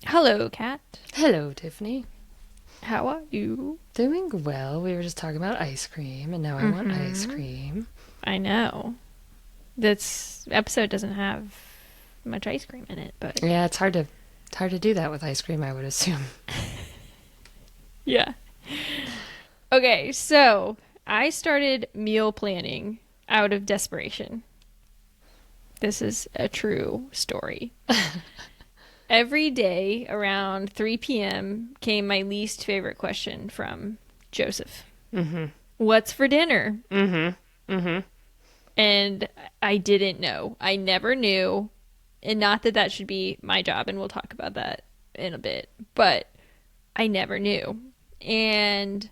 Hello, Kat. Hello, Tiffany. How are you? Doing well. We were just talking about ice cream, and now I want ice Mm-hmm. cream. I know. This episode doesn't have much ice cream in it, but Yeah, it's hard to do that with ice cream, I would assume. yeah. Okay, so I started meal planning out of desperation. This is a true story. Every day around 3 p.m. came my least favorite question from Joseph. Mm-hmm. What's for dinner? Mm-hmm. Mm-hmm. And I didn't know. I never knew. And not that that should be my job, and we'll talk about that in a bit, but I never knew. And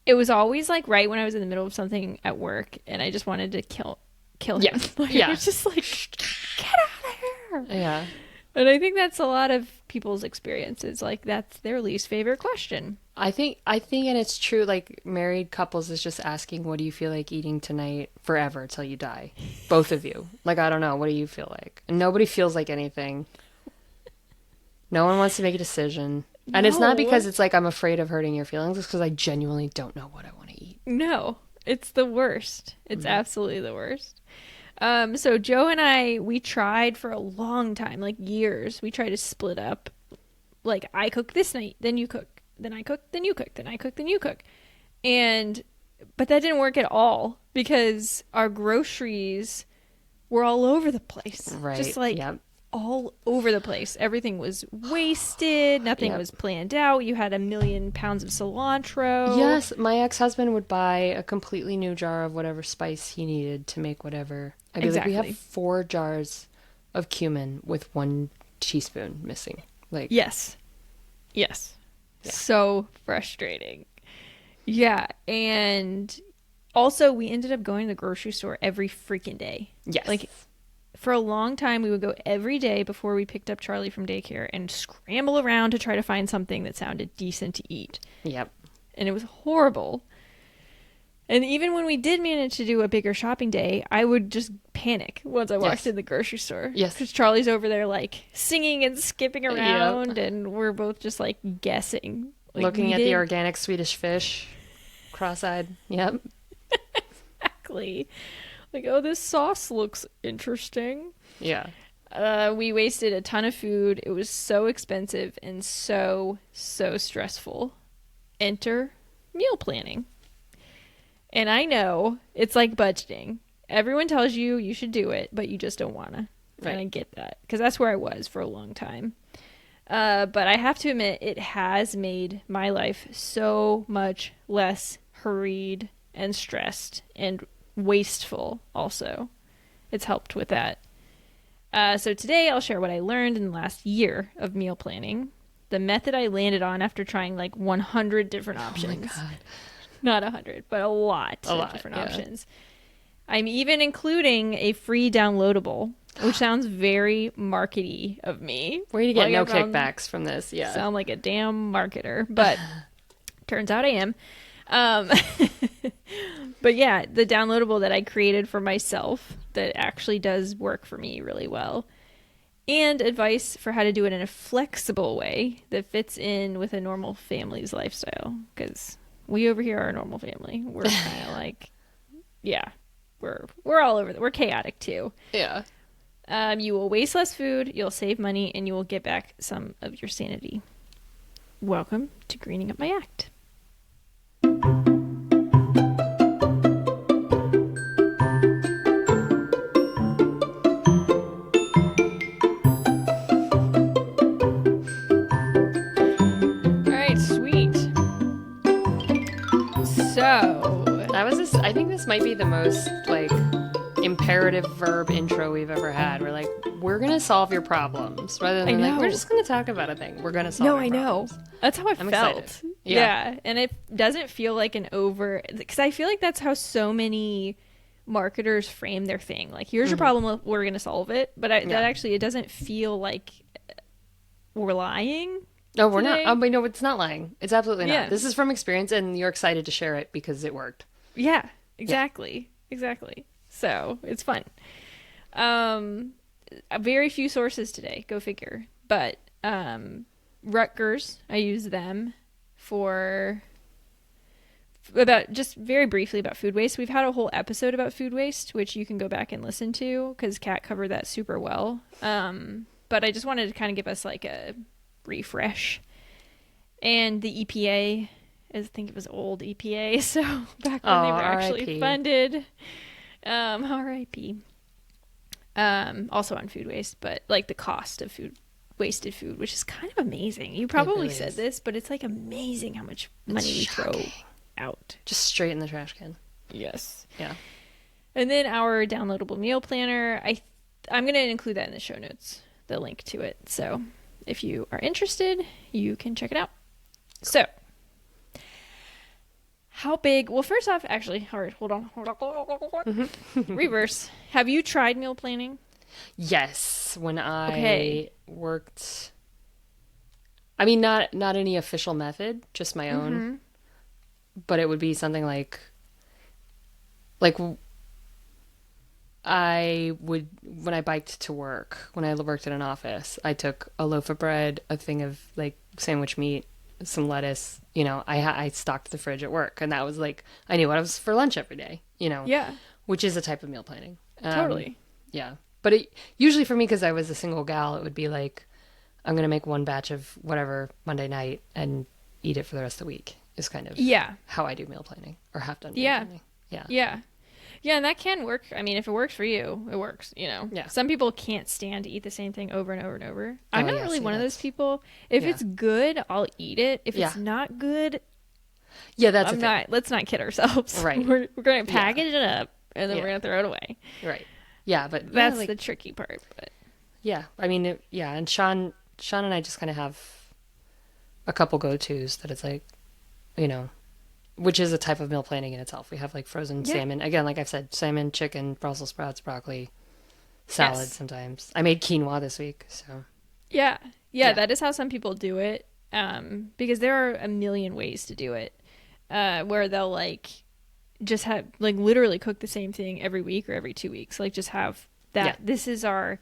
it was always like right when I was in the middle of something at work and I just wanted to kill Yeah. him. Like it Yeah. was just like get out of here. Yeah. And I think that's a lot of people's experiences. Like that's their least favorite question. I think, and it's true, like married couples is just asking, what do you feel like eating tonight forever till you die? Both of you. Like, I don't know. What do you feel like? And nobody feels like anything. No one wants to make a decision. And it's not No. because it's like I'm afraid of hurting your feelings. It's because I genuinely don't know what I want to eat. No. It's the worst. It's absolutely the worst. So Joe and I, we tried for a long time, like years. We tried to split up. Like I cook this night, then you cook, then I cook, then you cook, then I cook, then you cook, and but that didn't work at all because our groceries were all over the place, just Right. like Yep. all over the place. Everything was wasted. Nothing Yep. was planned out. You had 1,000,000 pounds of cilantro. Yes, my ex-husband would buy a completely new jar of whatever spice he needed to make whatever. I'd be like, we have Exactly. 4 jars of cumin with 1 teaspoon missing. Like, Yes. Yes. yeah. So frustrating. Yeah, and also we ended up going to the grocery store every freaking day. Yes. Like for a long time we would go every day before we picked up Charlie from daycare and scramble around to try to find something that sounded decent to eat. Yep. And it was horrible. And even when we did manage to do a bigger shopping day, I would just panic once I walked Yes. in the grocery store. Yes. Because Charlie's over there like singing and skipping Yep. around, and we're both just like guessing. Like Looking we at the did organic Swedish fish, cross-eyed. Yep. exactly. Like, oh, this sauce looks interesting. Yeah. We wasted a ton of food. It was so expensive and so stressful. Enter meal planning. And I know it's like budgeting. Everyone tells you you should do it, but you just don't want to. And Right. I get that because that's where I was for a long time. But I have to admit, it has made my life so much less hurried and stressed and wasteful, also. It's helped with that. So today I'll share what I learned in the last year of meal planning, the method I landed on after trying like 100 different Oh my options. God. Not 100, but a lot A of lot. different Yeah. options. I'm even including a free downloadable, which sounds very markety of me. Way to get Like no I sound, kickbacks from this. Yeah. sound like a damn marketer, but turns out I am. Um, but yeah, the downloadable that I created for myself that actually does work for me really well. And advice for how to do it in a flexible way that fits in with a normal family's lifestyle. Because we over here are a normal family. We're kind of like, yeah, we're all over. We're chaotic too. Yeah. You will waste less food, you'll save money, and you will get back some of your sanity. Welcome to Greening Up My Act. All right, sweet. So, I think this might be the most like imperative verb intro we've ever had. We're like, we're gonna solve your problems rather than like we're know. just gonna talk about a thing. We're gonna solve no, your I know. problems. That's how I I'm felt. excited. Yeah. Yeah, and it doesn't feel like an over because I feel like that's how so many marketers frame their thing. Like, here's your problem, we're going to solve it. But Yeah. that actually it doesn't feel like we're lying. No, we're not. Today. Oh, but no, it's not lying. It's absolutely Yeah. not. This is from experience, and you're excited to share it because it worked. Yeah, exactly. Exactly. So, it's fun. A very few sources today, go figure. But Rutgers, I use them for about just very briefly about food waste. We've had a whole episode about food waste, which you can go back and listen to because Kat covered that super well. But I just wanted to kind of give us like a refresh. And the EPA, I think it was old EPA, so back when they were actually funded. RIP. Also on food waste, but like the cost of wasted food, which is kind of amazing. You probably said this, but it's like amazing how much money we throw out. Just straight in the trash can. Yes. Yeah. And then our downloadable meal planner, I'm going to include that in the show notes, the link to it. So if you are interested, you can check it out. So how big? Well, first off, actually, all right, hold on. Reverse. Have you tried meal planning? Yes, when I worked. I mean, not any official method, just my own. But it would be something like I would, when I biked to work, when I worked in an office, I took a loaf of bread, a thing of like sandwich meat, some lettuce, I stocked the fridge at work, and that was like, I knew what I was for lunch every day, Yeah. which is a type of meal planning. Totally. Yeah. But usually for me, because I was a single gal, it would be like, I'm going to make one batch of whatever Monday night and eat it for the rest of the week is kind of how I do meal planning, or have done meal planning. Yeah. Yeah, and that can work. I mean, if it works for you, it works, Yeah. Some people can't stand to eat the same thing over and over and over. I'm not really one of those people. If it's good, I'll eat it. If it's not good, that's let's not kid ourselves. Right. We're going to package it up, and then we're going to throw it away. Right. Yeah, but that's the tricky part. But yeah, I mean, and Sean and I just kind of have a couple go-tos that it's like, which is a type of meal planning in itself. We have like frozen salmon. Again, like I've said, salmon, chicken, Brussels sprouts, broccoli, salad sometimes. I made quinoa this week, so. Yeah, that is how some people do it. Because there are a million ways to do it. Where they'll like just have like literally cook the same thing every week or every 2 weeks. Like just have that. Yeah. This is our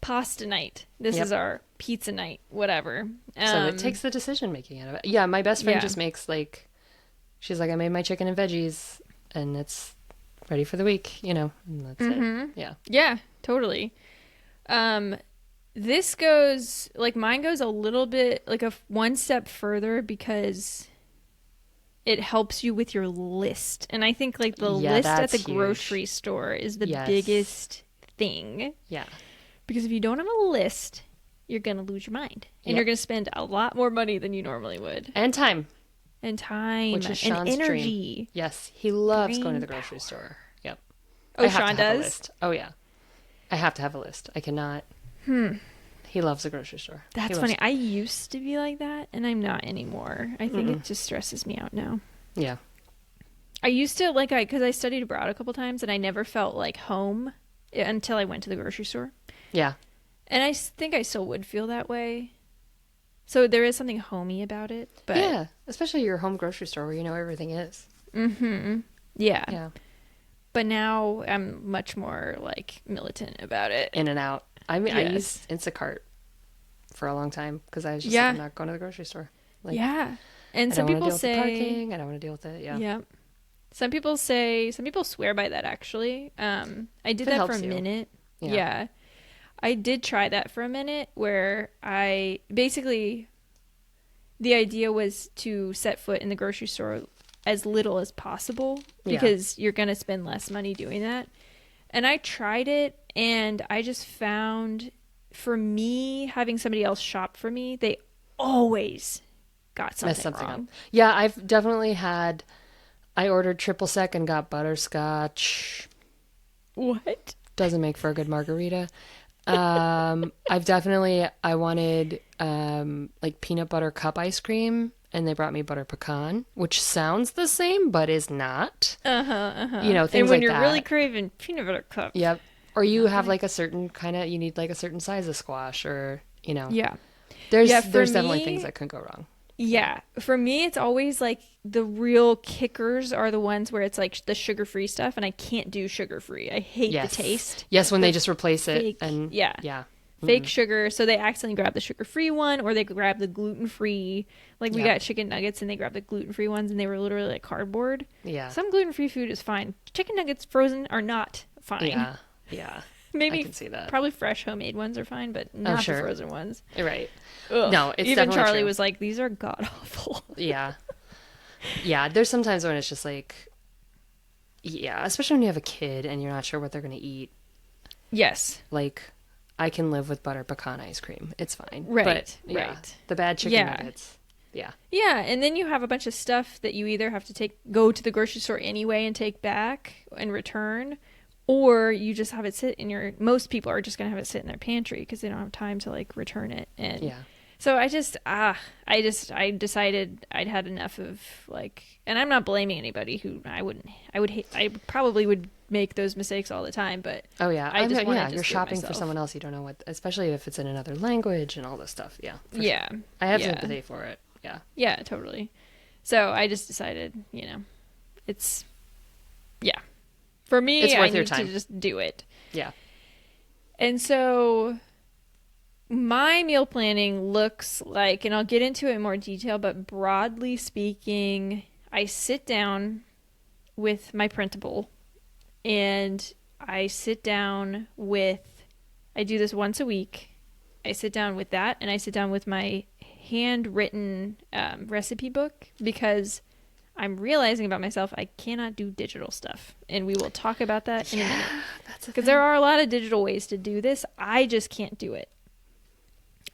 pasta night. This is our pizza night, whatever. So it takes the decision making out of it. Yeah, my best friend just makes like, she's like, I made my chicken and veggies and it's ready for the week, and that's it. Yeah. Yeah, totally. This goes, like mine goes a little bit, like one step further because it helps you with your list. And I think like the list at the grocery store is the biggest thing. Yeah. Because if you don't have a list, you're going to lose your mind. And you're going to spend a lot more money than you normally would. And time. Which is Sean's energy. Dream. Yes, he loves going to the grocery store. Yep. Oh, Sean does? Oh, yeah. I have to have a list. I cannot. He loves the grocery store. That's funny. I used to be like that, and I'm not anymore. I think it just stresses me out now. Yeah. I used to, because I studied abroad a couple times, and I never felt like home until I went to the grocery store. Yeah. And I think I still would feel that way. So there is something homey about it. But yeah, especially your home grocery store where you know everything is. Mm-hmm. Yeah. Yeah. But now I'm much more like militant about it. In and out. I mean, I used Instacart for a long time because I was just like, I'm not going to the grocery store. Like, and some people say parking. I don't want to deal with it. Yeah. Yeah. Some people swear by that actually. I did that for a minute. Yeah. I did try that for a minute where the idea was to set foot in the grocery store as little as possible because you're going to spend less money doing that. And I tried it and I just found for me, having somebody else shop for me, they always got something wrong. Up. Yeah, I've definitely I ordered triple sec and got butterscotch. What? Doesn't make for a good margarita. I wanted like peanut butter cup ice cream and they brought me butter pecan, which sounds the same but is not. Things and when like you're that. really craving peanut butter cup. Yep. Or you have like a certain you need like a certain size of squash or Yeah. There's definitely things that can go wrong. Yeah. For me, it's always like the real kickers are the ones where it's like the sugar-free stuff, and I can't do sugar-free. I hate the taste. Yes, when they just replace it. And yeah. fake sugar. So they accidentally grab the sugar-free one, or they grab the gluten-free. Like we got chicken nuggets and they grabbed the gluten-free ones, and they were literally like cardboard. Yeah. Some gluten-free food is fine. Chicken nuggets frozen are not fine. Yeah. Yeah. Maybe I can see that. Probably fresh homemade ones are fine, but not the frozen ones. Right. Ugh. No, it's even definitely Charlie true. was like, "These are god awful." Yeah. Yeah. There's sometimes when it's just like, yeah, especially when you have a kid and you're not sure what they're going to eat. Yes. Like, I can live with butter pecan ice cream. It's fine. Right. But, yeah, right. the bad chicken nuggets. Yeah. Yeah, and then you have a bunch of stuff that you either have to go to the grocery store anyway and take back and return, or you just have it sit in most people are just going to have it sit in their pantry because they don't have time to like return it. And so I decided I'd had enough of like, and I'm not blaming anybody who I probably would make those mistakes all the time, but oh yeah, I just wanted to you're do it shopping for myself. someone else, you don't know what, especially if it's in another language and all this stuff. Yeah. Yeah. Sure. I have sympathy for it. Yeah. Yeah, totally. So I just decided, for me, it's worth I your need time to just do it. Yeah. And so my meal planning looks like, and I'll get into it in more detail, but broadly speaking, I sit down with my printable and I do this once a week. I sit down with that, and I sit down with my handwritten recipe book, because I'm realizing about myself I cannot do digital stuff, and we will talk about that in a minute, because there are a lot of digital ways to do this. I just can't do it.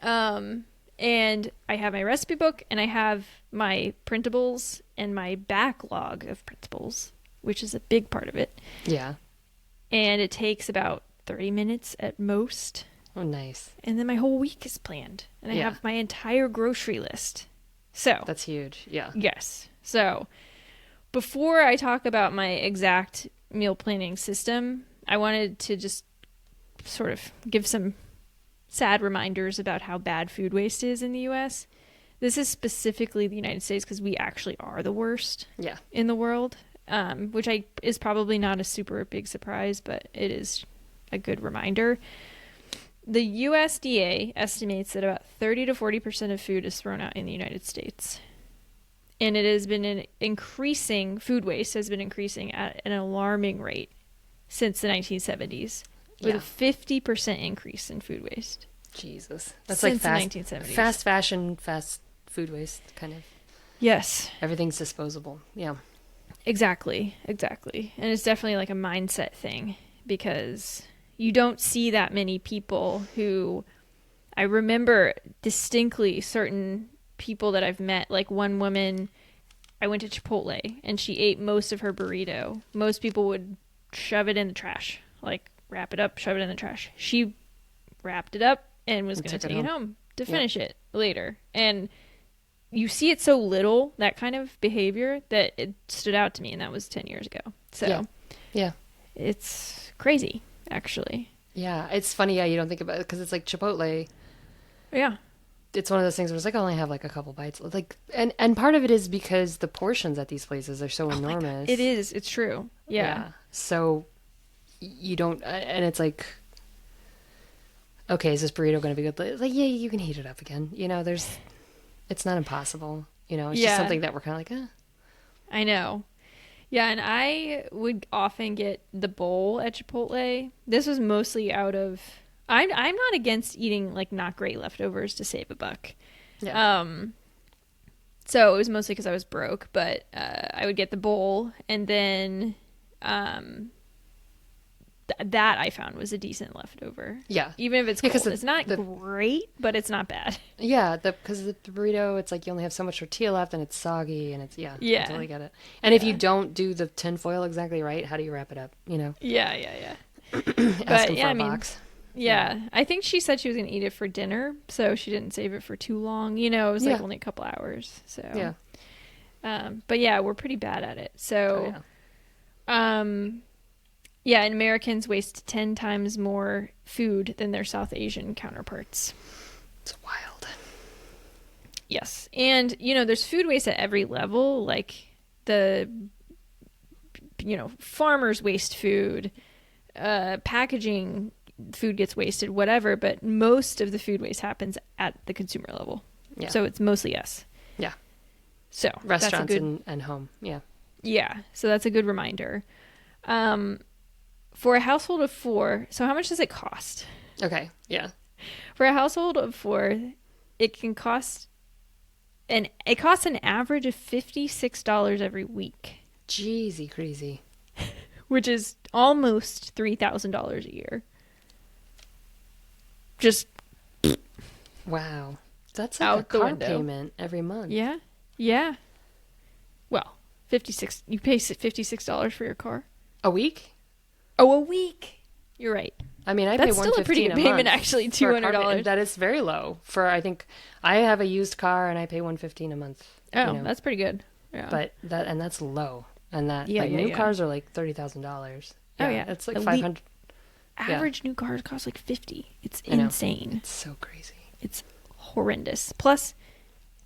And I have my recipe book, and I have my printables and my backlog of printables, which is a big part of it. Yeah. And it takes about 30 minutes at most. Oh, nice. And then my whole week is planned, and I have my entire grocery list. So that's huge. Yeah. Yes. So before I talk about my exact meal planning system, I wanted to just sort of give some sad reminders about how bad food waste is in the U.S. This is specifically the United States, because we actually are the worst in the world, which is probably not a super big surprise, but it is a good reminder. The USDA estimates that about 30 to 40% of food is thrown out in the United States. And it has been food waste has been increasing at an alarming rate since the 1970s, with a 50% increase in food waste. Jesus. That's since like the 1970s. Fast fashion, fast food waste, kind of. Yes. Everything's disposable. Yeah. Exactly. And it's definitely like a mindset thing, because you don't see that many people who, I remember distinctly certain people that I've met, like one woman, I went to Chipotle and she ate most of her burrito. Most people would shove it in the trash, like wrap it up, shove it in the trash. She wrapped it up and was going to take it home to finish it later. And you see it so little, that kind of behavior, that it stood out to me, and that was 10 years ago. So yeah. It's crazy, actually. Yeah, it's funny. Yeah, you don't think about it, because it's like Chipotle. Yeah. It's one of those things where it's like, I only have like a couple bites. Like, and part of it is because the portions at these places are so enormous. It is. It's true. Yeah. So you don't, and it's like, okay, is this burrito going to be good? It's like, yeah, you can heat it up again. It's not impossible. It's just something that we're kind of like, I know. Yeah, and I would often get the bowl at Chipotle. This was mostly out of, I'm not against eating like not great leftovers to save a buck. Yeah. So it was mostly because I was broke, but I would get the bowl, and then that I found was a decent leftover. Yeah. Even if it's cold. It's not great, but it's not bad. Yeah, because the burrito, it's like you only have so much tortilla left, and it's soggy, and it's, I totally get it. And if you don't do the tin foil exactly right, how do you wrap it up, Yeah. Ask But them for a box. Yeah, I think she said she was going to eat it for dinner, so she didn't save it for too long. It was like only a couple hours. So but yeah, we're pretty bad at it. So and Americans waste 10 times more food than their South Asian counterparts. It's wild. Yes. And there's food waste at every level, like the farmers waste food, packaging food gets wasted, whatever, but most of the food waste happens at the consumer level. Yeah. So it's mostly us. Yeah. So Restaurants that's a good, and home. Yeah. yeah. So that's a good reminder. For a household of 4, so how much does it cost? Okay. Yeah. For a household of 4, it costs an average of $56 every week, Jeezy crazy. which is almost $3,000 a year. Just Wow. That's like out a the car window. payment every month. Yeah. Yeah. Well, you pay $56 for your car. A week? Oh, a week. You're right. I mean, I That's pay still a pretty $115 good a payment, month actually, for a car $200. payment. That is very low for, I think, I have a used car and I pay $115 a month. Oh, you know. that's pretty good. Yeah. But that's low. And that, Yeah, like, yeah, new yeah. cars are like $30,000. Oh, yeah. It's like Elite- 500. Average new cars cost like 50. It's I know. insane. It's so crazy. It's horrendous. Plus,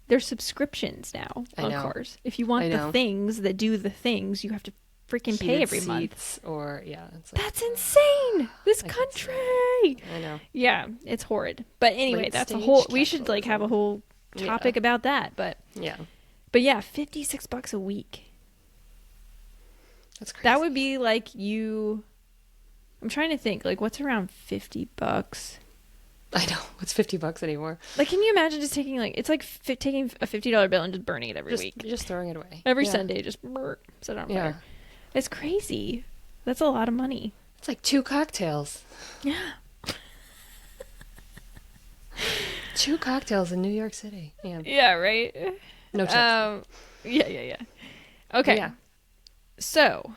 there's subscriptions now I on know. cars. If you want I the know. things that do the things, you have to freaking pay Heated every month. seats or, yeah. It's like, That's insane. This I can see country. I know. Yeah, it's horrid. But anyway, Late that's a stage whole. We should like have a capitalism. whole topic about that. But Yeah. yeah, $56 a week. That's crazy. That would be like you. I'm trying to think. Like, what's around $50? I know. What's $50 anymore? Like, can you imagine just taking like it's like taking a $50 bill and just burning it every week, Just throwing it away. every Yeah. Sunday, just set it on Yeah. fire. It's crazy. That's a lot of money. It's like 2 cocktails. Yeah. 2 cocktails in New York City. Yeah. Yeah. Right. No chance. Yeah. Okay. Yeah. So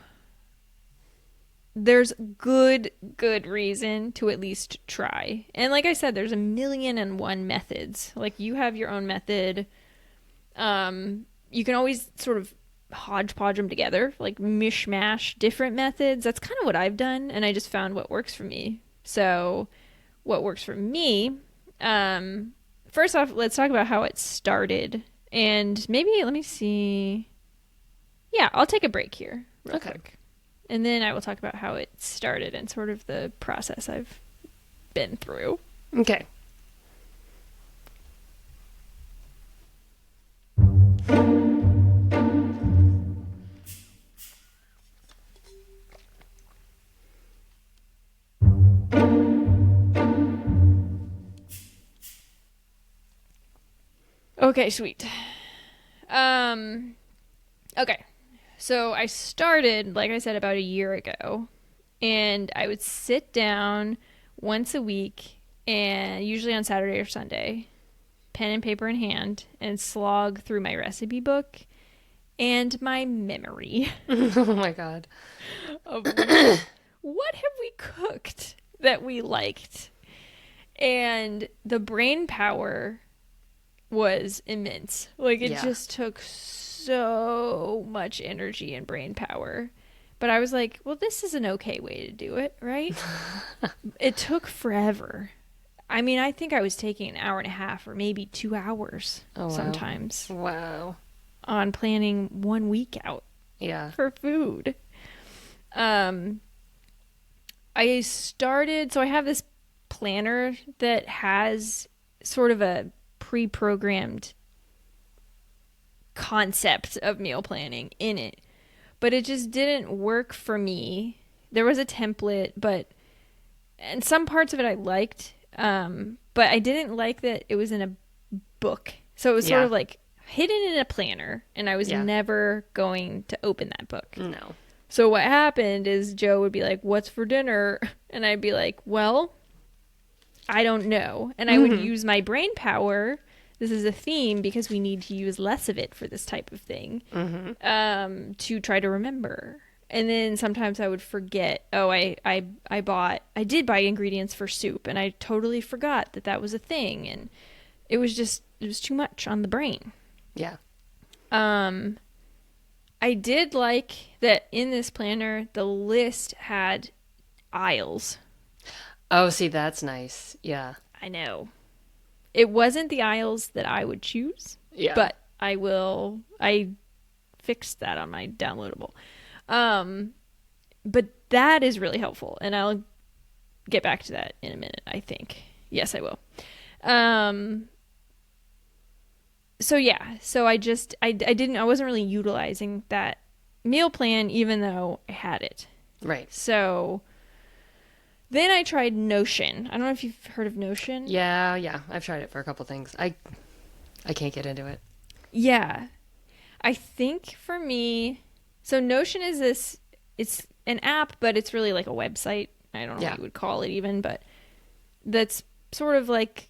there's good reason to at least try. And like I said, there's 1,000,001 methods. Like, you have your own method. You can always sort of hodgepodge them together, like mishmash different methods. That's kind of what I've done, and I just found what works for me. So what works for me, first off, let's talk about how it started. And maybe, let me see. Yeah, I'll take a break here real quick. And then I will talk about how it started and sort of the process I've been through. Okay. Okay, sweet. Okay. So I started, like I said, about a year ago, and I would sit down once a week, and usually on Saturday or Sunday, pen and paper in hand, and slog through my recipe book and my memory Oh my God. of what have we cooked that we liked. And the brain power was immense. Like, it Yeah. just took so much energy and brain power. But I was like, well, this is an okay way to do it, right? It took forever. I mean, I think I was taking an hour and a half or maybe 2 hours Oh, wow. sometimes Wow. on planning 1 week out Yeah. for food. I started, so I have this planner that has sort of a pre-programmed concept of meal planning in it, but it just didn't work for me. There was a template, and some parts of it I liked, but I didn't like that it was in a book. So it was sort Yeah. of like hidden in a planner, and I was Yeah. never going to open that book. No. So what happened is Joe would be like, "What's for dinner?" And I'd be like, "Well, I don't know." And I would use my brain power. This is a theme because we need to use less of it for this type of thing, to try to remember. And then sometimes I would forget. Oh, I did buy ingredients for soup, and I totally forgot that was a thing. And it was too much on the brain. Yeah. I did like that in this planner, the list had aisles. Oh, see, that's nice. Yeah. I know. It wasn't the aisles that I would choose, Yeah. but I fixed that on my downloadable. But that is really helpful. And get back to that in a minute, I think. Yes, I will. Um, so yeah, so I wasn't really utilizing that meal plan even though I had it. Right. So then I tried Notion. I don't know if you've heard of Notion. Yeah. I've tried it for a couple things. I can't get into it. Yeah. I think for me, so Notion is it's an app, but it's really like a website. I don't know what you would call it even, but that's sort of like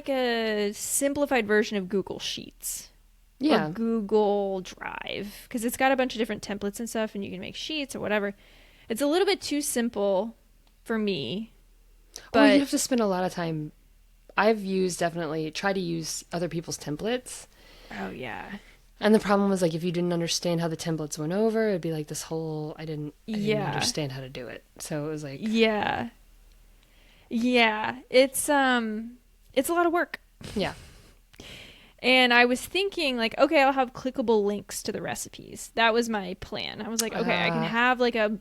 a simplified version of Google Sheets. Yeah. Or Google Drive, because it's got a bunch of different templates and stuff, and you can make sheets or whatever. It's a little bit too simple for me. But you have to spend a lot of time. I've definitely tried to use other people's templates. Oh, yeah. And the problem was, like, if you didn't understand how the templates went over, it'd be like this whole, I didn't understand how to do it. So it was like... Yeah. Yeah. It's a lot of work. Yeah. And I was thinking, like, okay, I'll have clickable links to the recipes. That was my plan. I was like, okay, I can have, like, it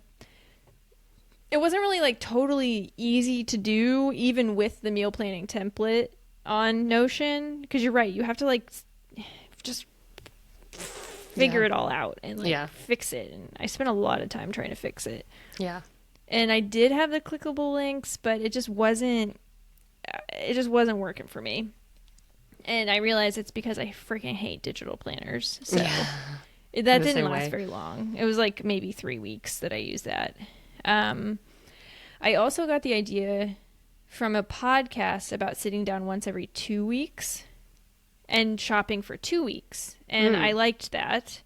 wasn't really, like, totally easy to do, even with the meal planning template on Notion. Because you're right. You have to, like, just figure it all out and, like, fix it. And I spent a lot of time trying to fix it. Yeah. And I did have the clickable links, but it just wasn't working for me. And I realized it's because I freaking hate digital planners. So that didn't last very long. It was like maybe 3 weeks that I used that. I also got the idea from a podcast about sitting down once every 2 weeks and shopping for 2 weeks. And I liked that.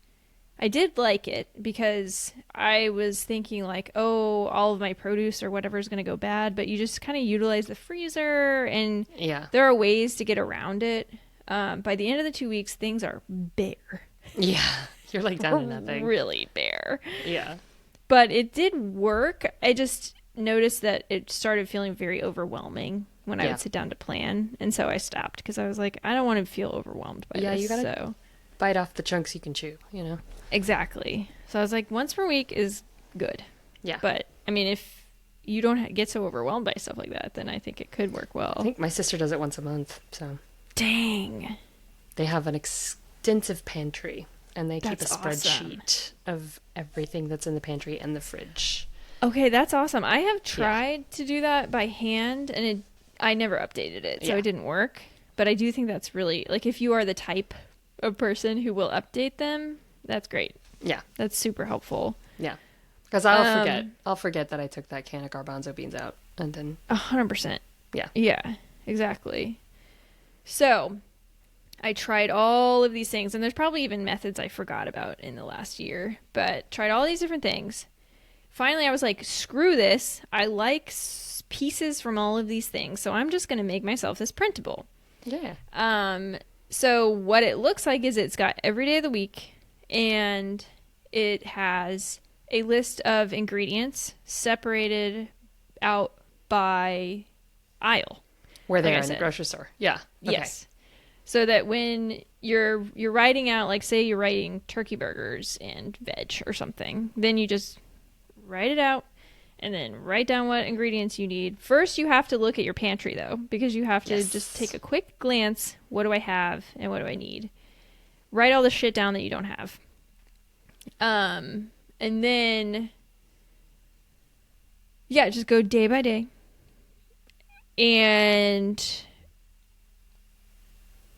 I did like it because I was thinking like, oh, all of my produce or whatever is going to go bad, but you just kind of utilize the freezer, and there are ways to get around it. By the end of the 2 weeks, things are bare. Yeah, you're like down to nothing. Really bare. Yeah. But it did work. I just noticed that it started feeling very overwhelming when I would sit down to plan, and so I stopped because I was like, I don't want to feel overwhelmed by this. Yeah, you gotta bite off the chunks you can chew, you know? Exactly. So I was like, once per week is good. Yeah. But, I mean, if you don't get so overwhelmed by stuff like that, then I think it could work well. I think my sister does it once a month, so. Dang. They have an extensive pantry, and they keep a spreadsheet of everything that's in the pantry and the fridge. Okay, that's awesome. I have tried to do that by hand, and I never updated it, so it didn't work. But I do think that's really, like, if you are the type of person who will update them, that's great. Yeah. That's super helpful. Yeah. Because I'll forget that I took that can of garbanzo beans out, and then 100%. Yeah. Yeah, exactly. So I tried all of these things, and there's probably even methods I forgot about in the last year, but tried all these different things. Finally, I was like, screw this. I like pieces from all of these things, so I'm just going to make myself this printable. Yeah. So what it looks like is it's got every day of the week, and it has a list of ingredients separated out by aisle. Where they are in the grocery store. Yeah. Okay. Yes. So that when you're writing out, like, say you're writing turkey burgers and veg or something, then you just write it out and then write down what ingredients you need. First, you have to look at your pantry, though, because you have to just take a quick glance. What do I have and what do I need? Write all the shit down that you don't have. And then, just go day by day. And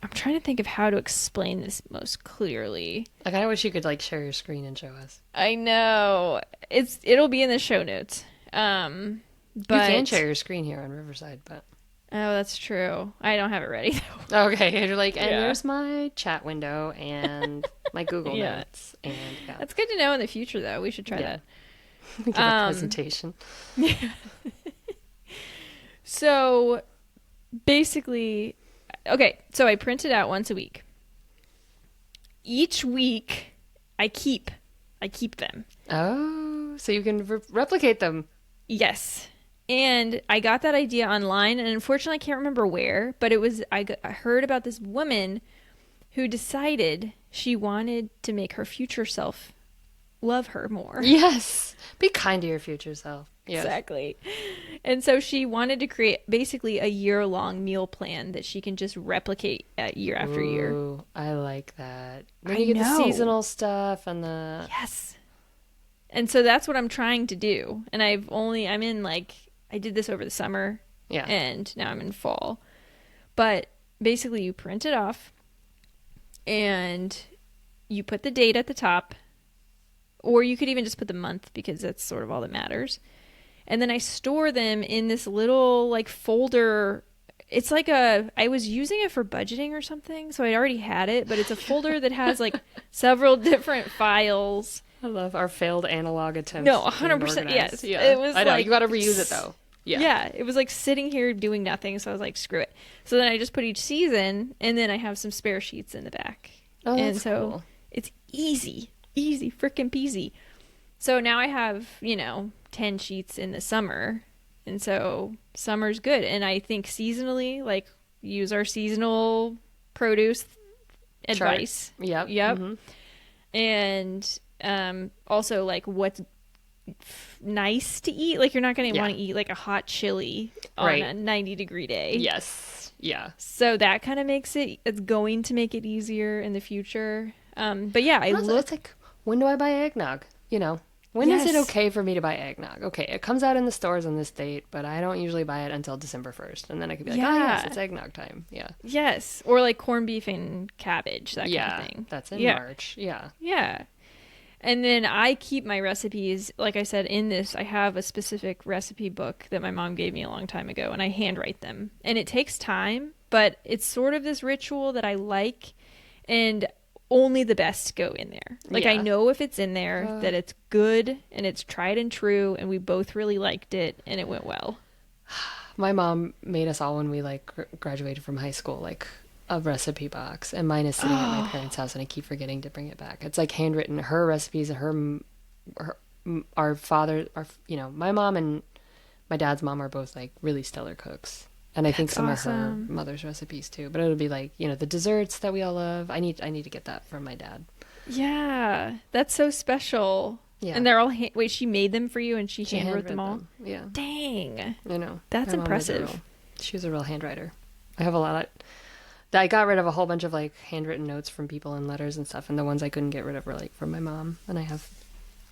I'm trying to think of how to explain this most clearly. Like, I wish you could, like, share your screen and show us. I know. It'll be in the show notes. But you can share your screen here on Riverside, but... Oh, that's true. I don't have it ready, though. Okay, you're like, and there's my chat window and my Google Notes. And that's good to know in the future, though. We should try that. Give a presentation. Yeah. So, basically... Okay, so I print it out once a week. Each week, I keep them. Oh, so you can replicate them. Yes. And I got that idea online, and unfortunately I can't remember where, but I heard about this woman who decided she wanted to make her future self love her more. Yes. Be kind to your future self. Yes. Exactly. And so she wanted to create basically a year-long meal plan that she can just replicate year after year. Ooh, I like that. Then I you get the know. seasonal stuff and the Yes. And so that's what I'm trying to do. And I'm in like, I did this over the summer yeah. and now I'm in fall. But basically, you print it off and you put the date at the top, or you could even just put the month because that's sort of all that matters. And then I store them in this little like folder. It's like I was using it for budgeting or something, so I already had it, but it's a folder that has like several different files. I love our failed analog attempts. No, at being 100% yes. organized. Yeah. It was I know. like You got to reuse it though. Yeah. Yeah, it was like sitting here doing nothing, so I was like, screw it. So then I just put each season, and then I have some spare sheets in the back. Oh, that's and so cool. it's easy, frickin' peasy. So now I have, 10 sheets in the summer, and so summer's good. And I think seasonally, like, use our seasonal produce advice. Yep. Yep. Mm-hmm. And also, like, what's nice to eat. Like, you're not going to want to eat like a hot chili on a 90-degree day. Yes. Yeah. So that kind of it's going to make it easier in the future. But yeah, It's like, when do I buy eggnog? When is it Yes. okay for me to buy eggnog? Okay, it comes out in the stores on this date, but I don't usually buy it until December 1st. And then I could be like, oh, yes, Yeah. it's eggnog time. Yeah. Yes. Or like corned beef and cabbage, that kind of thing. That's in Yeah. March. Yeah. Yeah. And then I keep my recipes, like I said, in this. I have a specific recipe book that my mom gave me a long time ago, and I handwrite them. And it takes time, but it's sort of this ritual that I like, and only the best go in there. Like, I Yeah. know if it's in there that it's good and it's tried and true, and we both really liked it, and it went well. My mom made us all when we graduated from high school, like a recipe box, and mine is sitting at my parents' house, and I keep forgetting to bring it back. It's like handwritten, her recipes, our father, my mom and my dad's mom are both like really stellar cooks, and I think some of her awesome. mother's recipes too. But it'll be like the desserts that we all love. I need to get that from my dad. Yeah, that's so special. Yeah, And they're all wait, she made them for you and she handwrote them all? Yeah, Dang. I know. That's My mom impressive. she was a real handwriter. I have a lot of. I got rid of a whole bunch of like handwritten notes from people and letters and stuff, and the ones I couldn't get rid of were like from my mom, and I have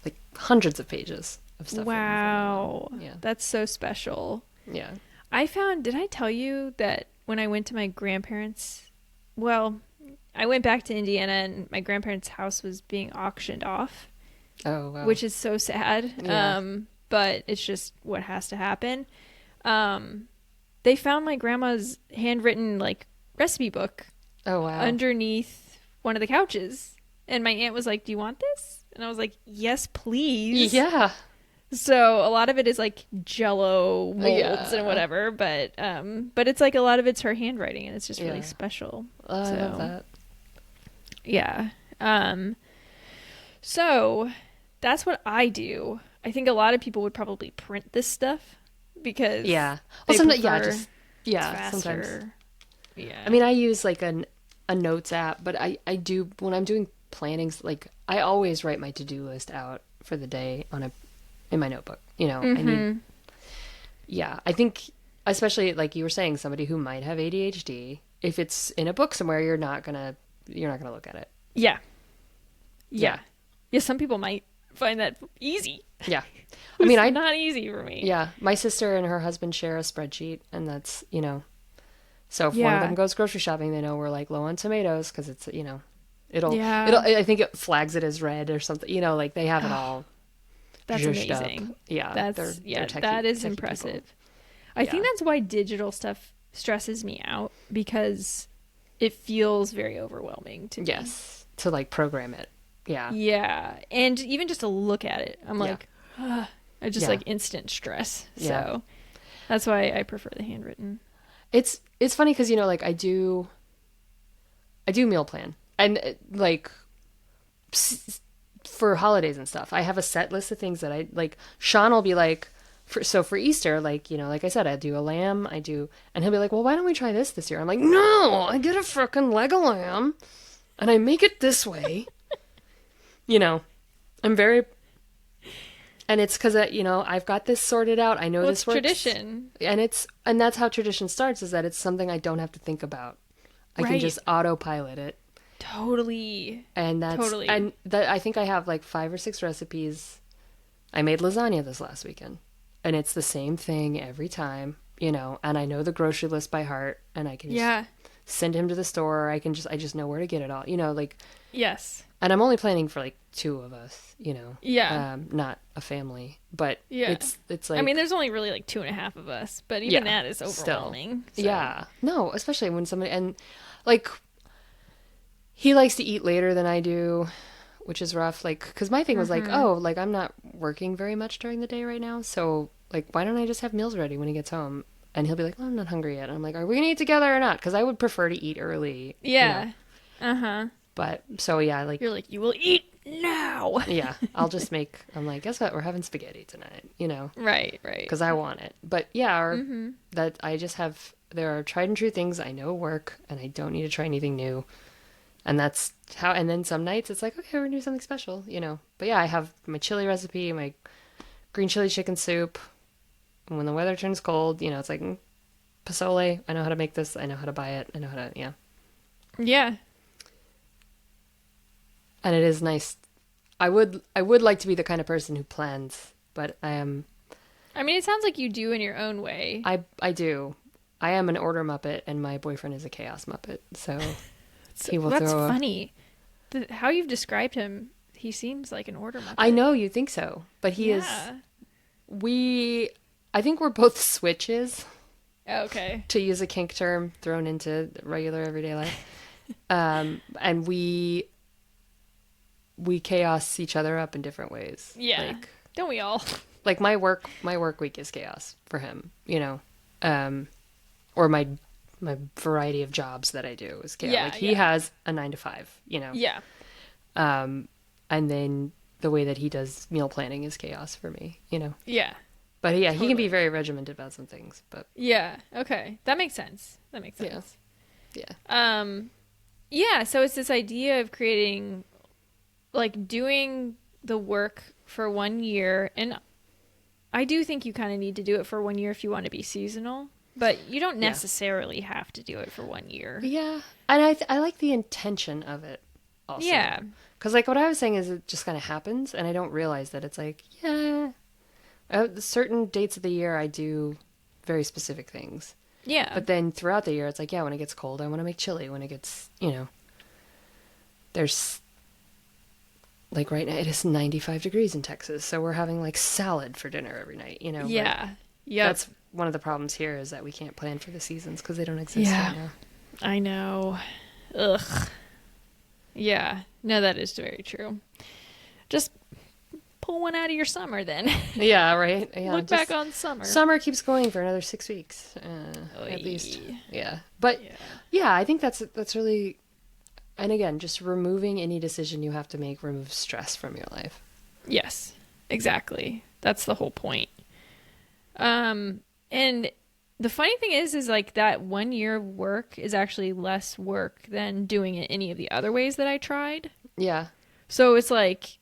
like hundreds of pages of stuff. Wow. Written from my mom. Yeah. That's so special. Yeah. I found, did I tell you that when I went to my grandparents, well, I went back to Indiana and my grandparents' house was being auctioned off, Oh wow. which is so sad. Yeah. But it's just what has to happen. They found my grandma's handwritten like recipe book Oh wow. underneath one of the couches. And my aunt was like, "Do you want this?" And I was like, "Yes, please." Yeah. So a lot of it is like Jello molds Yeah. and whatever, but it's like a lot of it's her handwriting, and it's just really Yeah. special. I love So, that. yeah. So that's what I do. I think a lot of people would probably print this stuff because Yeah. they Well, sometimes, prefer just yeah. it's Sometimes. faster. Yeah. I mean, I use like a notes app, but I do when I'm doing plannings. Like I always write my to-do list out for the day in my notebook. I need. Yeah, I think especially like you were saying, somebody who might have ADHD, if it's in a book somewhere, you're not gonna look at it. Yeah. Yeah. Yeah. Some people might find that easy. Yeah. I mean, It's not easy for me. Yeah, my sister and her husband share a spreadsheet, and that's so if one of Yeah. them goes grocery shopping, they know we're like low on tomatoes because it's it'll Yeah. I think it flags it as red or something. Like they have it all. That's zhuzhed up. amazing. Yeah, That's they're techie, that is techie impressive. people. I think Yeah. that's why digital stuff stresses me out because it feels very overwhelming to me. Yes, to like program it. Yeah, Yeah, and even just to look at it, I'm Yeah. like, I just Yeah. like instant stress. Yeah. So that's why I prefer the handwritten. it's funny because like I do meal plan and like for holidays and stuff. I have a set list of things that I like. Sean will be like, for Easter, like like I said, I do a lamb. And he'll be like, well, why don't we try this year? I'm like, no, I get a frickin' leg of lamb, and I make it this way. I'm very. And it's because, I've got this sorted out. I know Well, this it's works. tradition. And that's how tradition starts, is that it's something I don't have to think about. I can Right. just autopilot it. Totally. And Totally. I think I have like 5 or 6 recipes. I made lasagna this last weekend, and it's the same thing every time, and I know the grocery list by heart, and I can just Yeah. send him to the store. I just know where to get it all, like, Yes. and I'm only planning for like 2 of us, Yeah. not a family, but Yeah. it's like, I mean, there's only really like 2.5 of us, but even that is overwhelming. So. Yeah. No, especially when somebody, and like, he likes to eat later than I do, which is rough. Like, because my thing was like, oh, like, I'm not working very much during the day right now. So, like, why don't I just have meals ready when he gets home? And he'll be like, oh, I'm not hungry yet. And I'm like, are we going to eat together or not? Because I would prefer to eat early. Yeah. Uh-huh. But, so yeah, like, You're like, you will eat now. yeah, I'm like, guess what? We're having spaghetti tonight, Right. because I want it. But yeah, that I just have, there are tried and true things I know work, and I don't need to try anything new. And that's how, and then some nights it's like, okay, we're gonna do something special, But yeah, I have my chili recipe, my green chili chicken soup. And when the weather turns cold, it's like, pozole. I know how to make this. I know how to buy it. I know how to, yeah. Yeah. And it is nice. I would like to be the kind of person who plans, but I am. I mean, it sounds like you do in your own way. I do. I am an order muppet, and my boyfriend is a chaos muppet. So he will That's throw. funny. How you've described him, he seems like an order muppet. I know you think so, but he is. I think we're both switches. Okay. To use a kink term thrown into regular everyday life. And we chaos each other up in different ways. Yeah. Like, don't we all? Like my work week is chaos for him, or my variety of jobs that I do is chaos. Yeah, like he has a 9 to 5, Yeah. And then the way that he does meal planning is chaos for me, Yeah. But yeah, Totally. he can be very regimented about some things, but Yeah. Okay. That makes sense. yeah. Yeah, so it's this idea of creating, like, doing the work for 1 year, and I do think you kind of need to do it for 1 year if you want to be seasonal, but you don't necessarily have to do it for 1 year. Yeah, and I like the intention of it also. Yeah. Because, like, what I was saying is it just kind of happens, and I don't realize that it's like, yeah, certain dates of the year I do very specific things. Yeah. But then throughout the year, it's like, yeah, when it gets cold, I want to make chili. When it gets, there's, like, right now, it is 95 degrees in Texas, so we're having, like, salad for dinner every night, Yeah. Yeah. That's one of the problems here, is that we can't plan for the seasons because they don't exist right now. I know. Ugh. Yeah. No, that is very true. Just pull one out of your summer then. Yeah, right? Yeah, Look back on summer. Summer keeps going for another 6 weeks, at least. Yeah. But, yeah, I think that's really... And again, just removing any decision you have to make removes stress from your life. Yes, exactly. That's the whole point. And the funny thing is like that 1 year of work is actually less work than doing it any of the other ways that I tried. Yeah. So it's like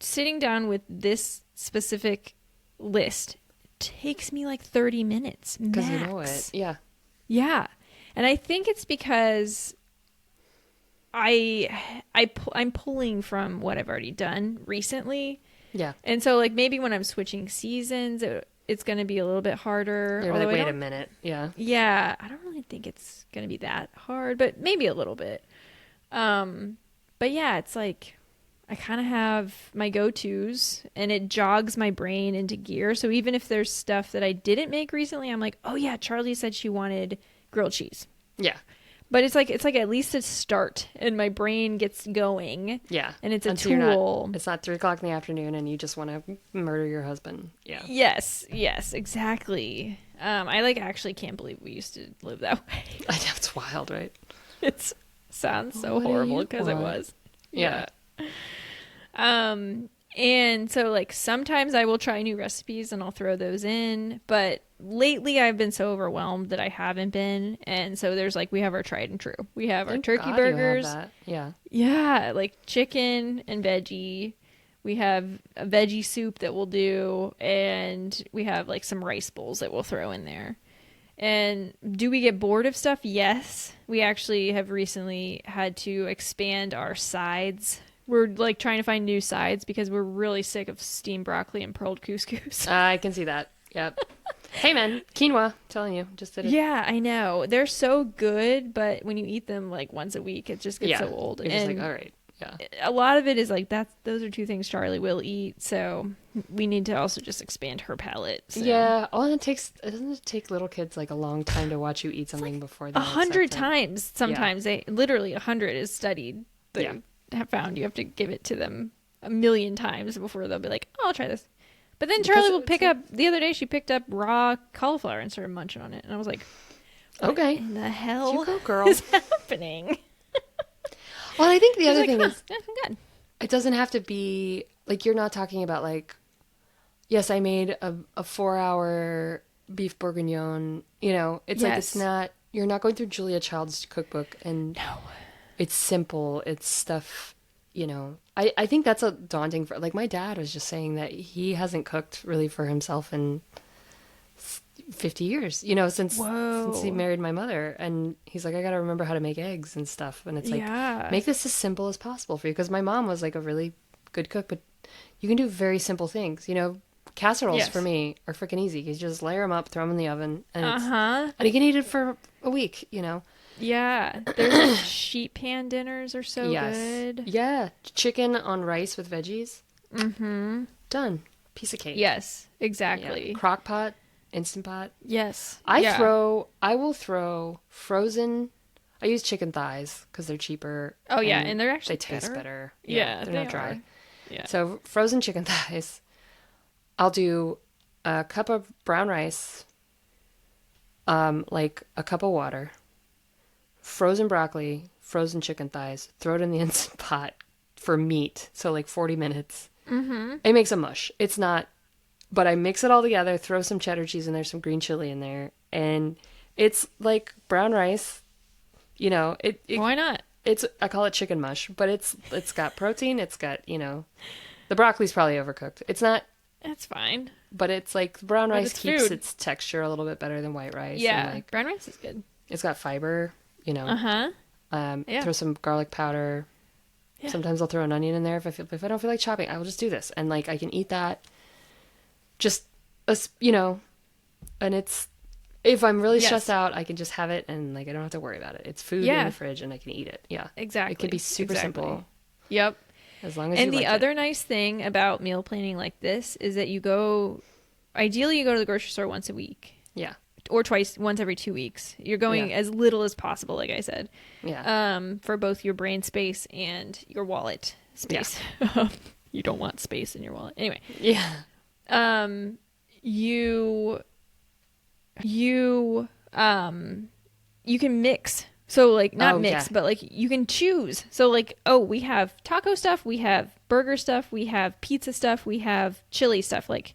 sitting down with this specific list takes me like 30 minutes max. Because you know it. Yeah. Yeah. And I think it's because I'm pulling from what I've already done recently. Yeah. And so like maybe when I'm switching seasons, it's going to be a little bit harder. You're like, wait a minute. Yeah. Yeah. I don't really think it's going to be that hard, but maybe a little bit. But yeah, it's like I kind of have my go-tos and it jogs my brain into gear. So even if there's stuff that I didn't make recently, I'm like, oh yeah, Charlie said she wanted grilled cheese. Yeah. But it's like at least a start and my brain gets going. Yeah. And it's a tool. It's not 3:00 in the afternoon and you just want to murder your husband. Yeah. Yes, exactly. I like actually can't believe we used to live that way. I know, it's wild, right? It sounds so horrible because it was. Yeah. And so like sometimes I will try new recipes and I'll throw those in, but lately I've been so overwhelmed that I haven't been. And so there's like, we have our tried and true. We have our turkey burgers. Yeah. Yeah. Like chicken and veggie. We have a veggie soup that we'll do, and we have like some rice bowls that we'll throw in there. And do we get bored of stuff? Yes. We actually have recently had to expand our sides. We're like trying to find new sides because we're really sick of steamed broccoli and pearled couscous. I can see that. Yep. Hey man, quinoa, telling you, just did it. Yeah, I know. They're so good, but when you eat them like once a week, it just gets so old. You're just like, all right. Yeah. A lot of it is like those are two things Charlie will eat, so we need to also just expand her palate. So. Yeah. Doesn't it take little kids like a long time to watch you eat something before they 100 times sometimes they literally 100 is studied. They have found you have to give it to them 1,000,000 times before they'll be like, oh, I'll try this. But then Charlie will pick up, the other day she picked up raw cauliflower and started munching on it. And I was like, what in the hell you go, girl. is happening? Well, I think the other thing is, I'm good. It doesn't have to be, like, you're not talking about, like, yes, I made a 4-hour beef bourguignon, you know, it's like, it's not, you're not going through Julia Child's cookbook, and it's simple, it's stuff, you know, I think that's a daunting, like, my dad was just saying that he hasn't cooked really for himself in 50 years, you know, since he married my mother, and he's like, I gotta remember how to make eggs and stuff, and it's like, make this as simple as possible for you, because my mom was like a really good cook, but you can do very simple things, you know. Casseroles for me are freaking easy. You just layer them up, throw them in the oven, and and you can eat it for a week, you know. Yeah, there's like sheet pan dinners are so good. Yeah, chicken on rice with veggies. Done. Piece of cake. Yes, exactly. Crock pot. Instant Pot. Yes. I will throw frozen. I use chicken thighs because they're cheaper. Oh yeah, and they're actually they taste better. Yeah, they're not dry. Yeah. So frozen chicken thighs. I'll do a cup of brown rice, like a cup of water, frozen broccoli, frozen chicken thighs. Throw it in the Instant Pot for meat. So like 40 minutes. It makes a mush. It's not. But I mix it all together, throw some cheddar cheese in there, some green chili in there, and it's like brown rice. You know, why not? I call it chicken mush, but it's got protein. It's got, you know, the broccoli's probably overcooked. It's not. That's fine. But it's like brown rice keeps food. its texture a little bit better than white rice. Yeah, and like, brown rice is good. It's got fiber. You know. Throw some garlic powder. Yeah. Sometimes I'll throw an onion in there if I don't feel like chopping. I will just do this, and like I can eat that. Just, you know, and it's, if I'm really stressed out, I can just have it and like I don't have to worry about it. It's food in the fridge and I can eat it. Yeah. Exactly. It can be super simple. Yep. As long as and you the like other nice thing about meal planning like this is that ideally you go to the grocery store once a week. Yeah. Or once every 2 weeks. You're going as little as possible, like I said. Yeah. For both your brain space and your wallet space. Yeah. You don't want space in your wallet. Anyway. Yeah. You can mix. So like not mix, but like you can choose. So like, we have taco stuff, we have burger stuff, we have pizza stuff, we have chili stuff. Like,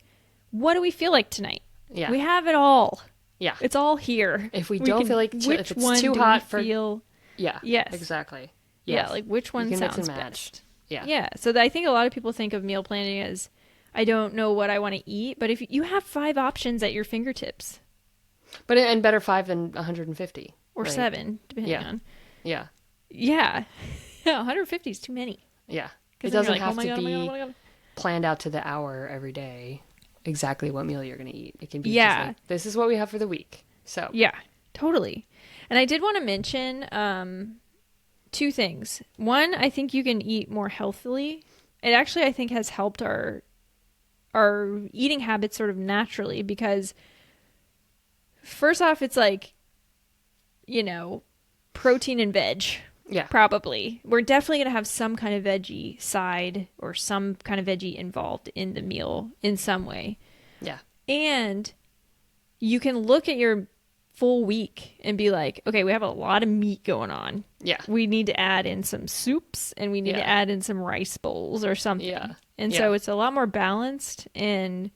what do we feel like tonight? Yeah. We have it all. Yeah. It's all here. If we don't feel like if it's too hot for yeah. Yes. Exactly. Yes. Yeah, like which one sounds best. Yeah. Yeah. So I think a lot of people think of meal planning as I don't know what I want to eat, but if you have 5 options at your fingertips. And better 5 than 150. Or 7, depending on. Yeah. Yeah. 150 is too many. Yeah. It doesn't have to be planned out to the hour every day exactly what meal you're going to eat. It can be just like, this is what we have for the week. So. Yeah, totally. And I did want to mention 2 things. One, I think you can eat more healthily. It actually, I think, has helped our eating habits sort of naturally because first off, it's like, you know, protein and veg. Yeah. Probably. We're definitely going to have some kind of veggie side or some kind of veggie involved in the meal in some way. Yeah. And you can look at your full week and be like, okay, we have a lot of meat going on. Yeah. We need to add in some soups and we need to add in some rice bowls or something. Yeah. And so it's a lot more balanced, and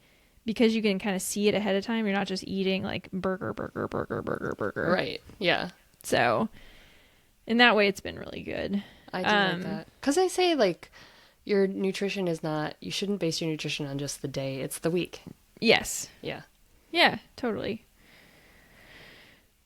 because you can kind of see it ahead of time, you're not just eating like burger. Right. Yeah. So in that way, it's been really good. I do like that. Because I say like, Your nutrition is not, you shouldn't base your nutrition on just the day, it's the week. Yes. Yeah. Yeah, totally.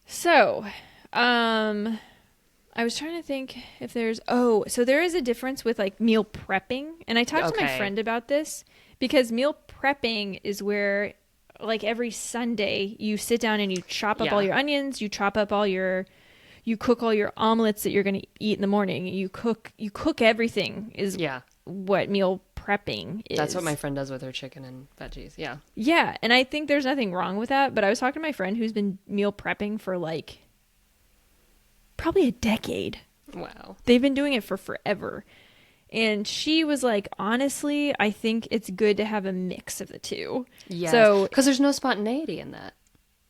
So, I was trying to think if there's, so there is a difference with like meal prepping. And I talked to my friend about this because meal prepping is where like every Sunday you sit down and you chop up all your onions, you chop up you cook all your omelets that you're going to eat in the morning. You cook everything is what meal prepping is. That's what my friend does with her chicken and veggies. Yeah. Yeah. And I think there's nothing wrong with that. But I was talking to my friend who's been meal prepping for like probably a decade. Wow. They've been doing it for forever. And she was like, honestly, I think it's good to have a mix of the two. Yeah. So, because there's no spontaneity in that.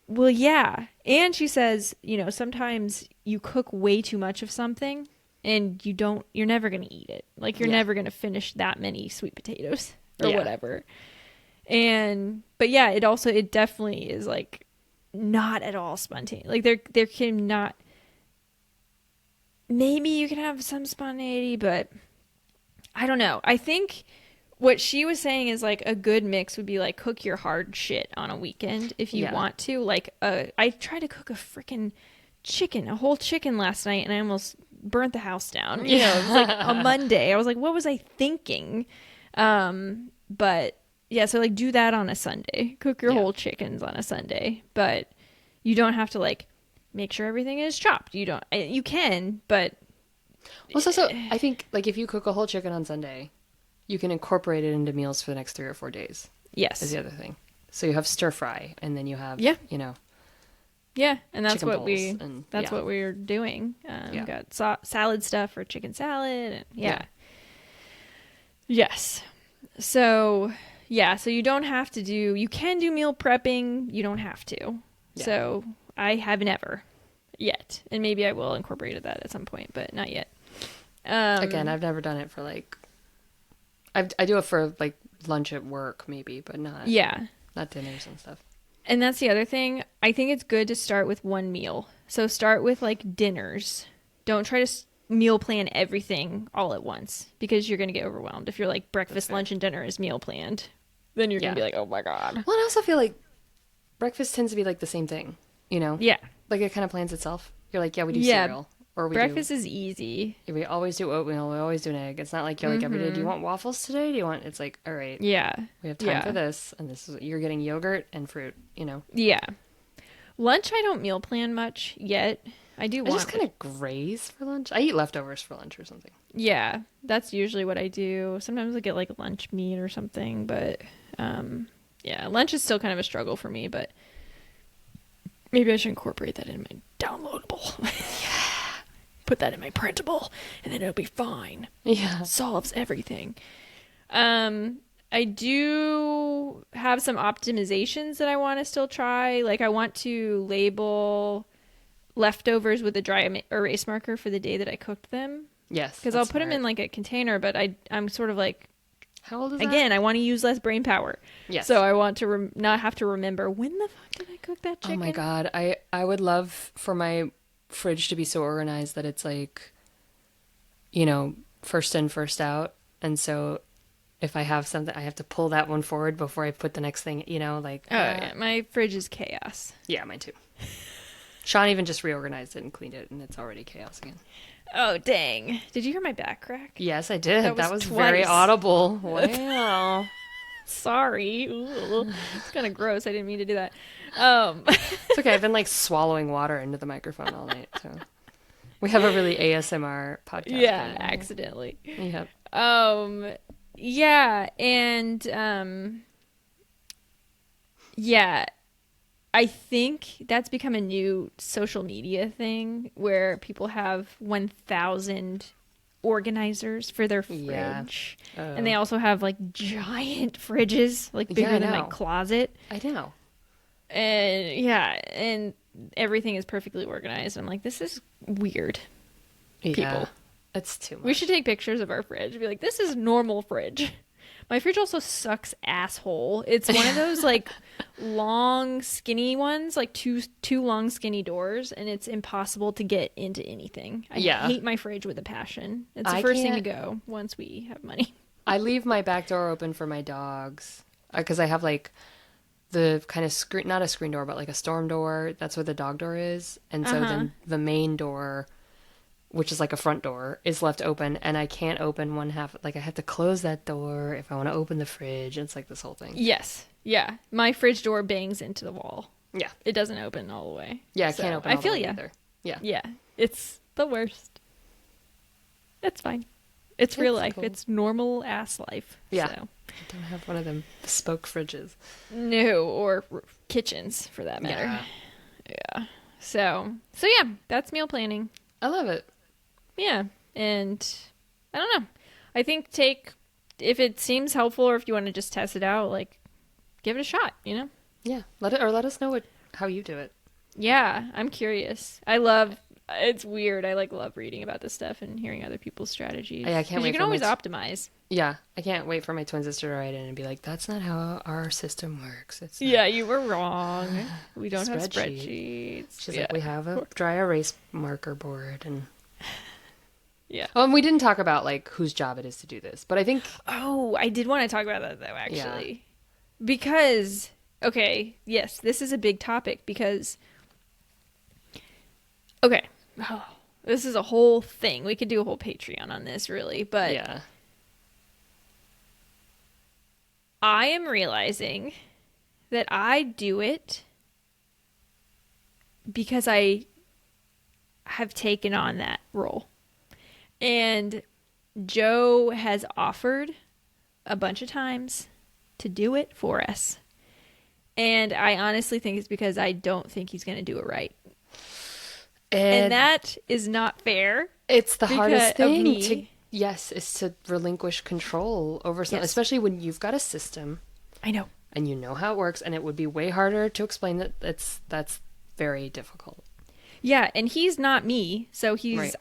Well, yeah. And she says, sometimes you cook way too much of something and you're never going to eat it. Like you're never going to finish that many sweet potatoes or whatever. But yeah, it definitely is like not at all spontaneous. Like there can not, maybe you can have some spontaneity, but I don't know. I think what she was saying is like a good mix would be like cook your hard shit on a weekend if you want to. Like I tried to cook a whole chicken last night, and I almost burnt the house down. It was like a Monday. I was like, what was I thinking? But yeah, so like do that on a Sunday. Cook your whole chickens on a Sunday, but you don't have to like make sure everything is chopped. You can, but well, so I think like if you cook a whole chicken on Sunday, you can incorporate it into meals for the next 3 or 4 days. Yes. Is the other thing. So you have stir fry, and then you have, Yeah, and that's what what we're doing. Got salad stuff for chicken salad. And, Yes. So, so you don't have to you can do meal prepping. You don't have to. Yeah. So I have never yet. And maybe I will incorporate that at some point, but not yet. Again, I've never done it for like, I do it for like lunch at work maybe, but not dinners and stuff. And that's the other thing. I think it's good to start with one meal. So start with like dinners. Don't try to meal plan everything all at once because you're going to get overwhelmed. If you're like breakfast, lunch, and dinner is meal planned, then you're going to be like, oh my God. Well, I also feel like breakfast tends to be like the same thing, Yeah. Like it kind of plans itself. You're like, we do cereal. Or breakfast is easy. We always do oatmeal. We always do an egg. It's not like you're like every day. Do you want waffles today? It's like, all right. Yeah. We have time for this, and this is you're getting yogurt and fruit. Yeah. Lunch, I don't meal plan much yet. I just kind of graze for lunch. I eat leftovers for lunch or something. Yeah, that's usually what I do. Sometimes I get like lunch meat or something, but lunch is still kind of a struggle for me. But maybe I should incorporate that in my downloadable. Put that in my printable, and then it'll be fine. Yeah. Solves everything. I do have some optimizations that I want to still try. Like I want to label leftovers with a dry erase marker for the day that I cooked them. Yes. Because I'll put them in like a container, but I'm sort of like, how old is that? Again, I want to use less brain power. Yes. So I want to not have to remember when the fuck did I cook that chicken? Oh my God. I would love for my fridge to be so organized that it's like, first in, first out. And so if I have something, I have to pull that one forward before I put the next thing, yeah, my fridge is chaos. Yeah, mine too. Sean even just reorganized it and cleaned it, and it's already chaos again. Oh, dang. Did you hear my back crack? Yes, I did. That was very audible. Wow. Sorry. Ooh, it's kind of gross. I didn't mean to do that. It's okay. I've been like swallowing water into the microphone all night. So we have a really ASMR podcast. Yeah, accidentally. Yep. Yeah, and I think that's become a new social media thing where people have 1,000 organizers for their fridge. Yeah. And they also have like giant fridges, like bigger than my closet. I know. And everything is perfectly organized. I'm like, this is weird. Yeah, people. It's too much. We should take pictures of our fridge and be like, this is normal fridge. My fridge also sucks asshole. It's one of those like long skinny ones, like two long skinny doors, and it's impossible to get into anything. I hate my fridge with a passion. It's the first thing to go once we have money. I leave my back door open for my dogs because I have like the kind of screen, not a screen door, but like a storm door. That's where the dog door is. And so Uh-huh. then the main door, which is like a front door, is left open. And I can't open one half. Like I have to close that door if I want to open the fridge. It's like this whole thing. Yes. Yeah. My fridge door bangs into the wall. Yeah. It doesn't open all the way. Yeah, I So, can't open I all the feel way ya. either. Yeah. Yeah. It's the worst. It's fine. It's real It's life. cool. It's normal ass life. Yeah. So. I don't have one of them bespoke fridges. No, or kitchens for that matter. Yeah. Yeah. So yeah, that's meal planning. I love it. Yeah. And I don't know. I think if it seems helpful or if you want to just test it out, like give it a shot, you know? Yeah. Let us know how you do it. Yeah, I'm curious. It's weird. I like love reading about this stuff and hearing other people's strategies. I can't 'Cause wait you can for always my optimize. Yeah, I can't wait for my twin sister to write in and be like, "That's not how our system works." It's not. Yeah, you were wrong. We don't have Spreadsheet. spreadsheets. She's Yeah. like, "We have a dry erase marker board," and Yeah. oh, and we didn't talk about like whose job it is to do this, but I think Oh, I did want to talk about that though, actually. Because, okay, yes, this is a big topic because, okay, oh, this is a whole thing. We could do a whole Patreon on this, really, but yeah, I am realizing that I do it because I have taken on that role. And Joe has offered a bunch of times to do it for us. And I honestly think it's because I don't think he's going to do it right. And that is not fair. it's the because hardest of thing me. to is to relinquish control over something, Yes. especially when you've got a system I know. and you know how it works, and it would be way harder to explain that. That's very difficult. Yeah, and he's not me. So Right.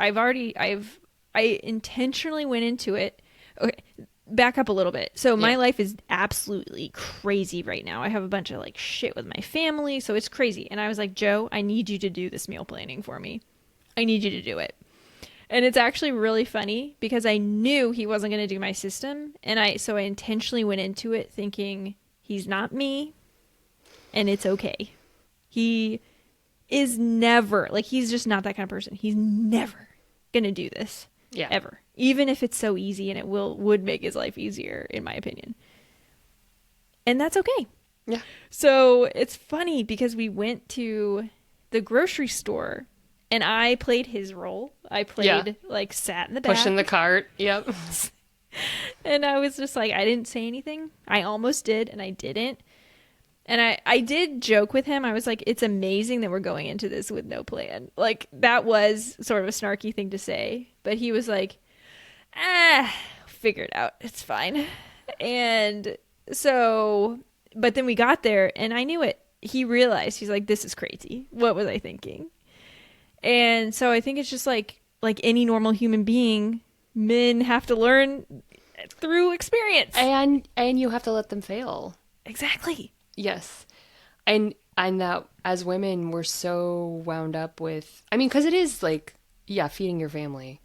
I intentionally went into it. Okay, back up a little bit. So my Yeah. life is absolutely crazy right now. I have a bunch of like shit with my family, so it's crazy. And I was like, Joe, I need you to do this meal planning for me. I need you to do it. And it's actually really funny because I knew he wasn't going to do my system, and I intentionally went into it thinking he's not me and it's okay. He is never, like, he's just not that kind of person. He's never going to do this. Yeah. Ever. Even if it's so easy, and it would make his life easier, in my opinion. And that's okay. Yeah. So it's funny because we went to the grocery store and I played his role. I played like sat in the back. Pushing the cart. Yep. And I was just like, I didn't say anything. I almost did and I didn't. And I did joke with him. I was like, it's amazing that we're going into this with no plan. Like, that was sort of a snarky thing to say. But he was like, figure it out. It's fine. And so, but then we got there and I knew it. He realized, he's like, this is crazy. What was I thinking? And so I think it's just like any normal human being, men have to learn through experience. And you have to let them fail. Exactly. Yes. And that as women, we're so wound up with, I mean, because it is like, yeah, feeding your family.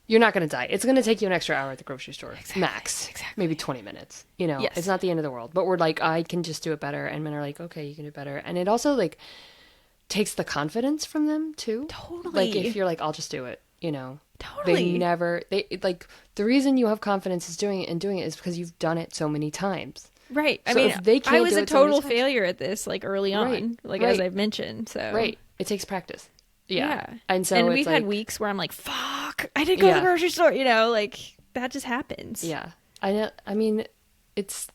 You're not going to die. It's going to take you an extra hour at the grocery store. Exactly. Max. Exactly. Maybe 20 minutes. You know, Yes. It's not the end of the world. But we're like, I can just do it better. And men are like, okay, you can do it better. And it also like takes the confidence from them too. Totally. Like if you're like, I'll just do it, you know. Totally. Like the reason you have confidence is doing it is because you've done it so many times. Right. I So mean, if they can't I was do a it so many total times- failure at this, like early on, Right, like as right. I've mentioned. So Right. It takes practice. Yeah. Yeah. And so and it's we've had like- weeks where I'm like, fuck, I didn't go to Yeah. the grocery store. You know, like that just happens. Yeah. I know. I mean, it's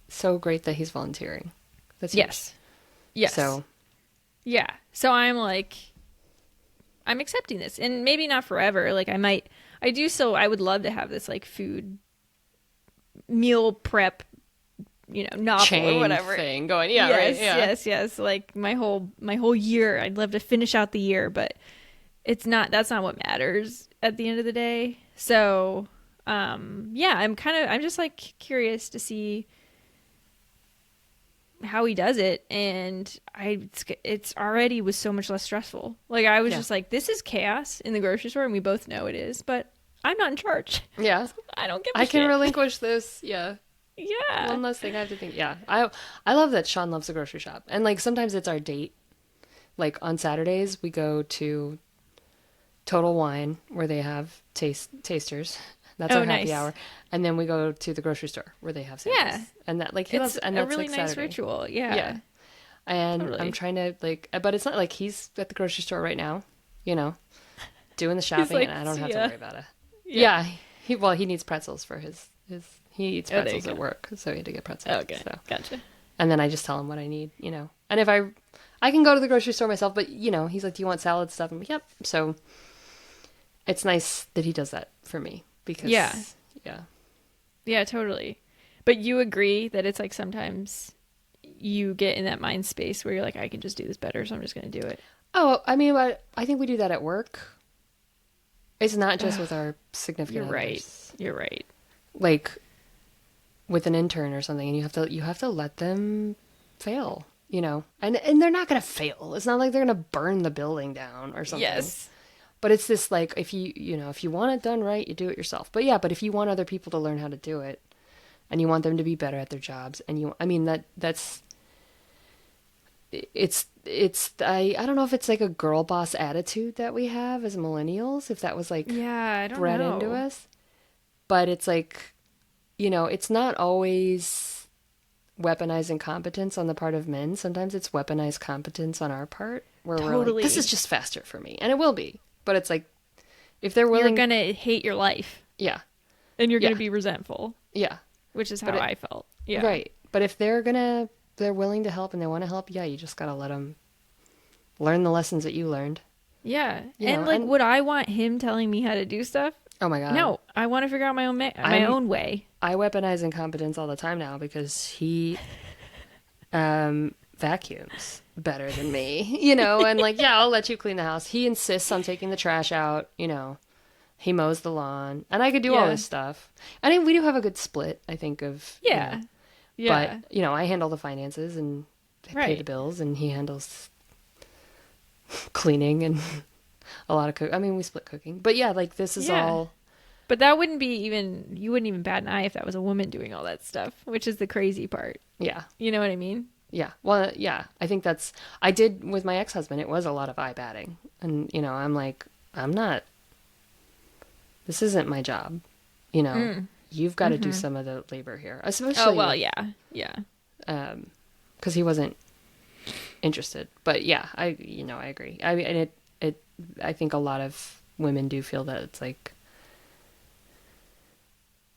so great that he's volunteering. That's huge. Yes. Yes. So Yeah. So I'm like, I'm accepting this, and maybe not forever. Like I would love to have this like food meal prep, novel chain or whatever thing going. Yeah. yes, Right. Yeah. yes. Like my whole year, I'd love to finish out the year, but that's not what matters at the end of the day. So, yeah, I'm just like curious to see how he does it, and it's already was so much less stressful. Like I was Yeah. just like, this is chaos in the grocery store, and we both know it is, but I'm not in charge. Yeah. I don't give a I can shit. relinquish this. Yeah. Yeah. One less thing I have to think. Yeah. I love that Sean loves the grocery shop. And like sometimes it's our date. Like on Saturdays we go to Total Wine where they have tasters. That's Oh, our happy nice. hour. And then we go to the grocery store where they have samples. Yeah. And that like he loves It's and a that's really like nice Saturday. ritual. Yeah. Yeah. And I'm Totally. trying to like but it's not like he's at the grocery store right now, you know, doing the shopping like, and I don't have to "See ya." worry about it. Yeah. Yeah. He needs pretzels for his he eats Oh, there you pretzels at go. work, so he had to get pretzels. Okay. So Gotcha. and then I just tell him what I need, you know. And if I can go to the grocery store myself, but you know, he's like, "Do you want salad stuff?" I'm like, "Yep." So it's nice that he does that for me because Yeah. yeah. Yeah, totally. But you agree that it's like sometimes you get in that mind space where you're like, I can just do this better, so I'm just going to do it. Oh, I mean, I think we do that at work. It's not just with our significant You're others. right. You're right. Like with an intern or something, and you have to let them fail, you know. And they're not going to fail. It's not like they're going to burn the building down or something. Yes. But it's this like if you want it done right, you do it yourself. But yeah, but if you want other people to learn how to do it and you want them to be better at their jobs and I mean that's I don't know if it's like a girl boss attitude that we have as millennials, if that was like Yeah, I don't bred know. into us. But it's like, you know, it's not always weaponized incompetence on the part of men. Sometimes it's weaponized competence on our part where we're like, Totally. this is just faster for me. And it will be. But it's like, if they're You're willing. going to hate your life Yeah. and you're going Yeah. to be resentful, Yeah. which is how But it- I felt. Yeah. Right. But if they're willing to help and they want to help, yeah, you just got to let them learn the lessons that you learned. Yeah. You and know, like, and- would I want him telling me how to do stuff? Oh my God. No, I want to figure out my own my I'm- own way. I weaponize incompetence all the time now because he vacuums better than me, you know, and like, yeah, I'll let you clean the house. He insists on taking the trash out, you know. He mows the lawn, and I could do all Yeah. this stuff. I mean, we do have a good split, I think, of you Yeah. know, Yeah. But you know, I handle the finances and pay Right. the bills, and he handles cleaning and a lot of cook. I mean, we split cooking, but yeah, like this is Yeah. all. But that wouldn't be even, you wouldn't even bat an eye if that was a woman doing all that stuff, which is the crazy part. Yeah, You know what I mean? yeah. Well, yeah. I think I did with my ex-husband. It was a lot of eye batting, and you know, I'm like, I'm not. This isn't my job, you know. You've got to do some of the labor here, especially. Oh, well, yeah. Yeah. because he wasn't interested. But yeah, I agree. I mean, and I think a lot of women do feel that it's like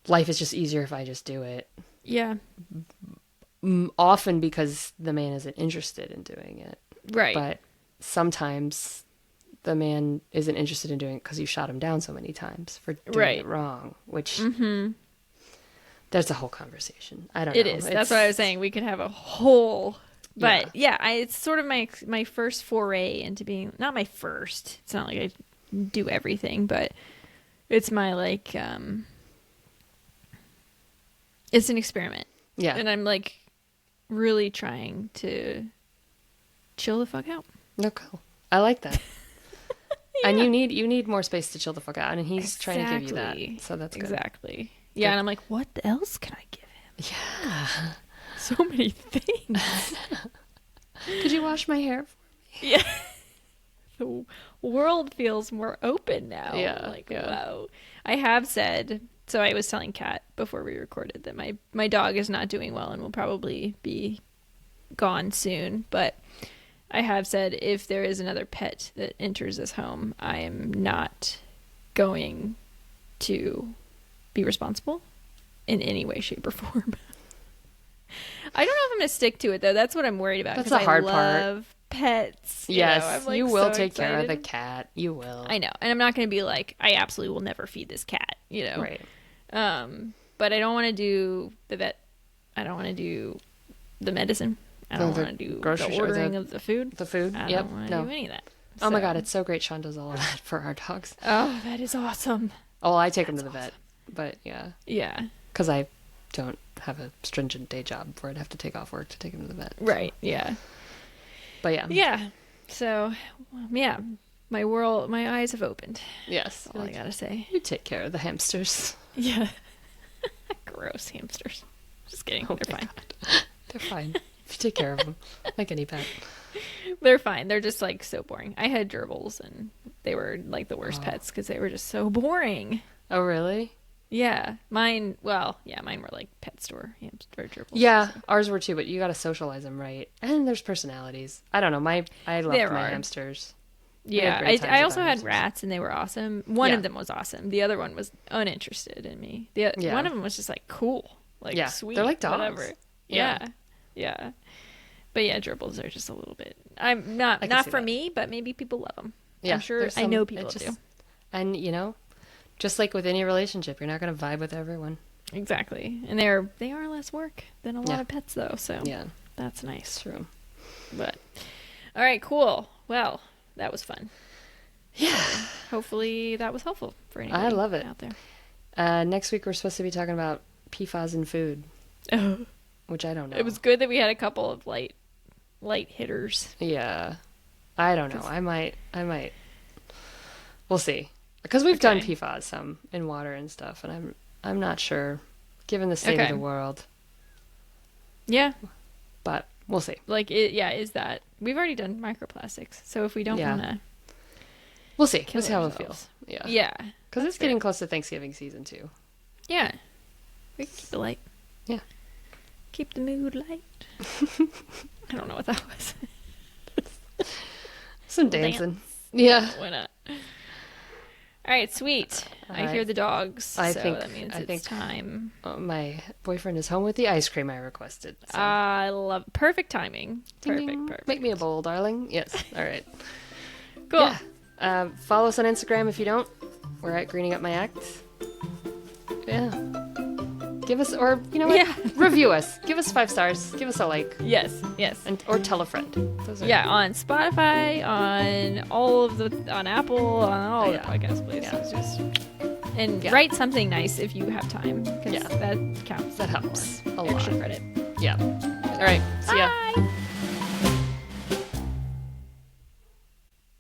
life is just easier if I just do it. Yeah. Often because the man isn't interested in doing it. Right. But sometimes the man isn't interested in doing it because you shot him down so many times for doing Right. it wrong, which there's a whole conversation. I don't It know. is. That's what I was saying. We could have a whole. But yeah, it's sort of my first foray into being, not my first. It's not like I do everything, but it's my like it's an experiment. Yeah. And I'm like really trying to chill the fuck out. No, cool. I like that. And you need more space to chill the fuck out, and he's trying to give you that. So that's good. Exactly. Yeah, and I'm like, what else can I give him? Yeah. So many things. Could you wash my hair? Yeah. The world feels more open now. Yeah, Like, yeah. wow. I have said, so I was telling Kat before we recorded that my dog is not doing well and will probably be gone soon, but I have said if there is another pet that enters this home, I am not going to be responsible in any way, shape, or form. I don't know if I'm going to stick to it, though. That's what I'm worried about. That's 'cause the hard part. I love pets. Yes, I'm, like, you will so take care of the excited. cat. You will. I know. And I'm not going to be like, I absolutely will never feed this cat, you know? Right. But I don't want to do the vet. I don't want to do the medicine. I don't The want to do grocery the store, ordering of the food. The food. I Yep. don't want to No. do any of that. Oh my So- God, it's so great. Sean does all of that for our dogs. Oh, that is awesome. Oh, I take him to the vet, but yeah, Yeah. because I don't have a stringent day job where I'd have to take off work to take him to the vet. Right. Yeah. But yeah. Yeah. So, yeah. my eyes have opened. Yes. That's all I gotta say. You take care of the hamsters. Yeah. Gross hamsters. Just kidding. Oh They're my fine. God. They're fine. If you take care of them, like any pet. They're fine. They're just like so boring. I had gerbils and they were like the worst pets because they were just so boring. Oh, really? Yeah. Mine were like pet store hamster gerbils. Yeah, so. ours were too, but you got to socialize them right. And there's personalities. I don't know. I loved my hamsters. Yeah, great times I with also our had hamsters. rats and they were awesome. One of them was awesome. The other one was uninterested in me. One of them was just like cool, like sweet. They're like dogs. Whatever. Yeah. But yeah, gerbils are just a little bit. I'm not for me, but maybe people love them. Yeah, I'm sure. I know people do. And just like with any relationship, you're not going to vibe with everyone. Exactly, and they are less work than a lot of pets, though. So that's nice. True. But all right, cool. Well, that was fun. Yeah. Hopefully that was helpful for anybody. I love it. Out there. Next week we're supposed to be talking about PFAS in food, Oh, which I don't know. it was good that we had a couple of light hitters. Yeah. I don't know. I might. We'll see. Because we've done PFAS some in water and stuff, and I'm not sure, given the state of the world. Yeah. But we'll see. Is that we've already done microplastics, so if we don't want to, we'll see. We'll see how it feels. Yeah. Because it's getting close to Thanksgiving season too. Yeah. We can keep it light. Yeah. Keep the mood light. I don't know what that was. Some dancing. Yeah. Why not? All right, sweet. I hear the dogs, that means it's time. My boyfriend is home with the ice cream I requested. So. I love perfect timing. Perfect. Make me a bowl, darling. Yes. All right. Cool. Yeah. Follow us on Instagram if you don't. We're at Greening Up My Act. Yeah. Give us, or you know what? Yeah. Review us. Give us 5 stars. Give us a like. Yes. Or tell a friend. On Spotify, on Apple, on all the podcast places. And write something nice if you have time. That counts. That helps a lot. Extra credit. Yeah. All right. See ya. Bye.